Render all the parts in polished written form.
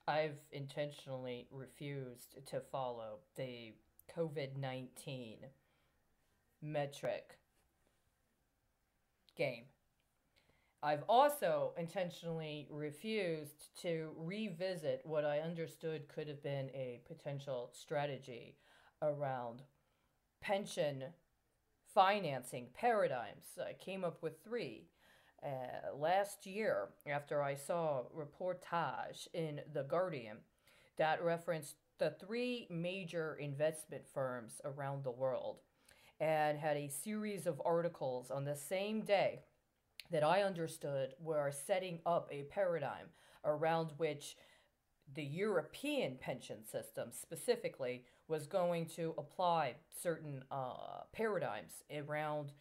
I've intentionally refused to follow the COVID-19 metric game. I've also intentionally refused to revisit what I understood could have been a potential strategy around pension financing paradigms. I came up with three. Last year, after I saw a reportage in The Guardian that referenced the three major investment firms around the world and had a series of articles on the same day that I understood were setting up a paradigm around which the European pension system specifically was going to apply certain paradigms around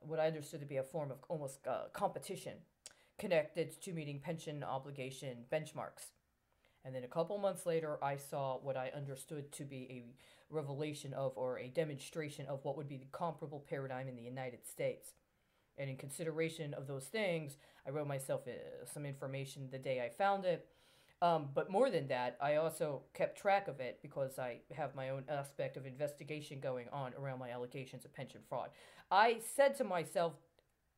what I understood to be a form of almost competition connected to meeting pension obligation benchmarks. And then a couple months later, I saw what I understood to be a revelation of or a demonstration of what would be the comparable paradigm in the United States. And in consideration of those things, I wrote myself some information the day I found it. But more than that, I also kept track of it because I have my own aspect of investigation going on around my allegations of pension fraud. I said to myself,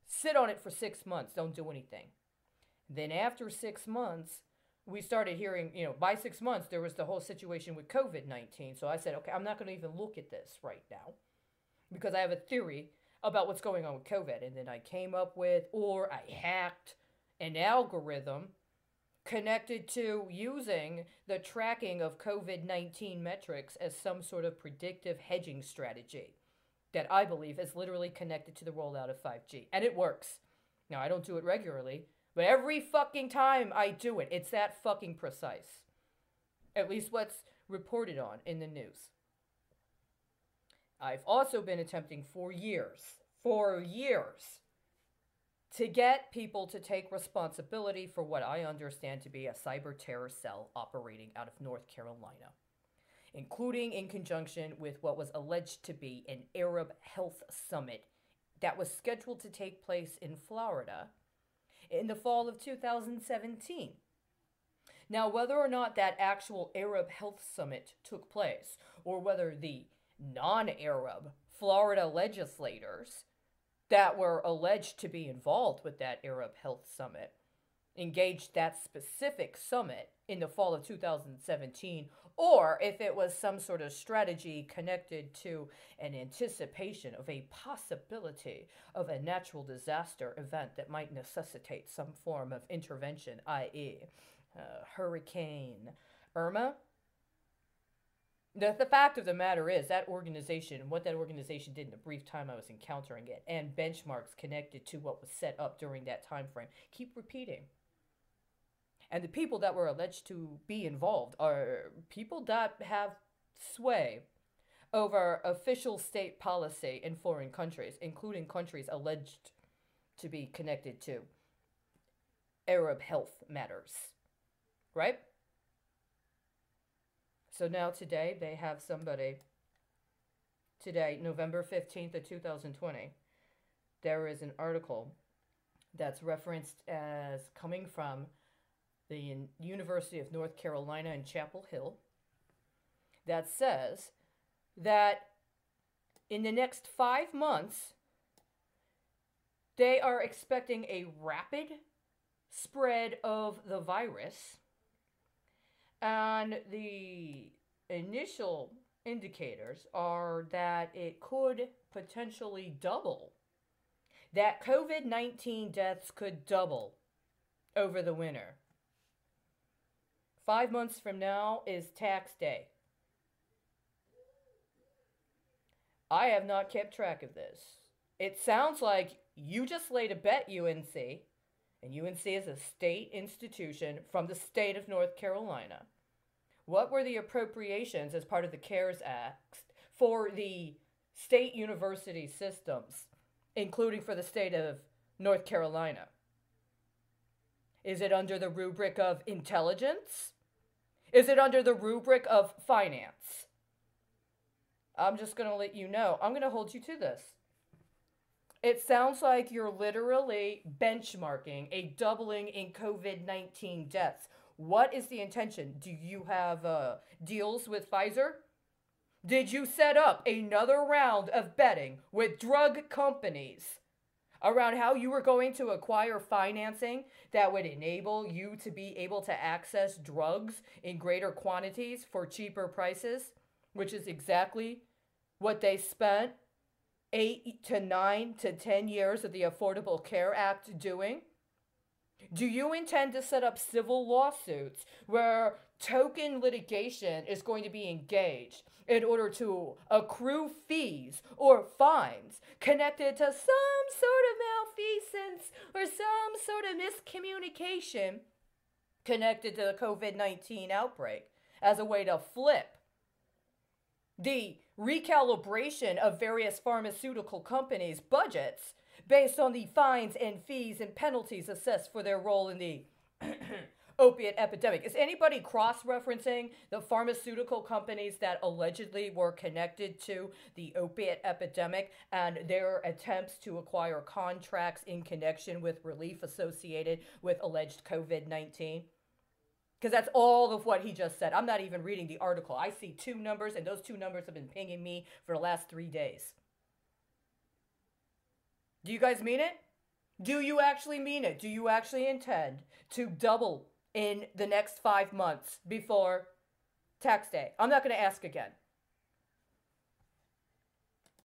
sit on it for 6 months, don't do anything. Then after 6 months, we started hearing, by 6 months, there was the whole situation with COVID-19. So I said, okay, I'm not going to even look at this right now because I have a theory about what's going on with COVID. And then I came up with, or I hacked an algorithm connected to using the tracking of COVID-19 metrics as some sort of predictive hedging strategy that I believe is literally connected to the rollout of 5G. And it works. Now, I don't do it regularly, but every fucking time I do it, it's that fucking precise. At least what's reported on in the news. I've also been attempting for years, to get people to take responsibility for what I understand to be a cyber terror cell operating out of North Carolina, including in conjunction with what was alleged to be an Arab health summit that was scheduled to take place in Florida in the fall of 2017. Now, whether or not that actual Arab health summit took place, or whether the non-Arab Florida legislators that were alleged to be involved with that Arab Health Summit engaged that specific summit in the fall of 2017, or if it was some sort of strategy connected to an anticipation of a possibility of a natural disaster event that might necessitate some form of intervention, i.e., Hurricane Irma. The fact of the matter is that organization, what that organization did in the brief time I was encountering it, and benchmarks connected to what was set up during that time frame, keep repeating. And the people that were alleged to be involved are people that have sway over official state policy in foreign countries, including countries alleged to be connected to Arab health matters. Right? So now today, they have somebody, today, November 15th of 2020, there is an article that's referenced as coming from the University of North Carolina in Chapel Hill that says that in the next 5 months, they are expecting a rapid spread of the virus. And the initial indicators are that it could potentially double. That COVID-19 deaths could double over the winter. 5 months from now is tax day. I have not kept track of this. It sounds like you just laid a bet, UNC. And UNC is a state institution from the state of North Carolina. What were the appropriations as part of the CARES Act for the state university systems, including for the state of North Carolina? Is it under the rubric of intelligence? Is it under the rubric of finance? I'm just going to let you know. I'm going to hold you to this. It sounds like you're literally benchmarking a doubling in COVID-19 deaths What is the intention? Do you have deals with Pfizer? Did you set up another round of betting with drug companies around how you were going to acquire financing that would enable you to be able to access drugs in greater quantities for cheaper prices, which is exactly what they spent 8 to 9 to 10 years of the Affordable Care Act doing? Do you intend to set up civil lawsuits where token litigation is going to be engaged in order to accrue fees or fines connected to some sort of malfeasance or some sort of miscommunication connected to the COVID-19 outbreak as a way to flip the recalibration of various pharmaceutical companies' budgets based on the fines and fees and penalties assessed for their role in the opiate epidemic? Is anybody cross-referencing the pharmaceutical companies that allegedly were connected to the opiate epidemic and their attempts to acquire contracts in connection with relief associated with alleged COVID-19? Because that's all of what he just said. I'm not even reading the article. I see 2 numbers, and those 2 numbers have been pinging me for the last 3 days. Do you guys mean it? Do you actually mean it? Do you actually intend to double in the next 5 months before tax day? I'm not going to ask again.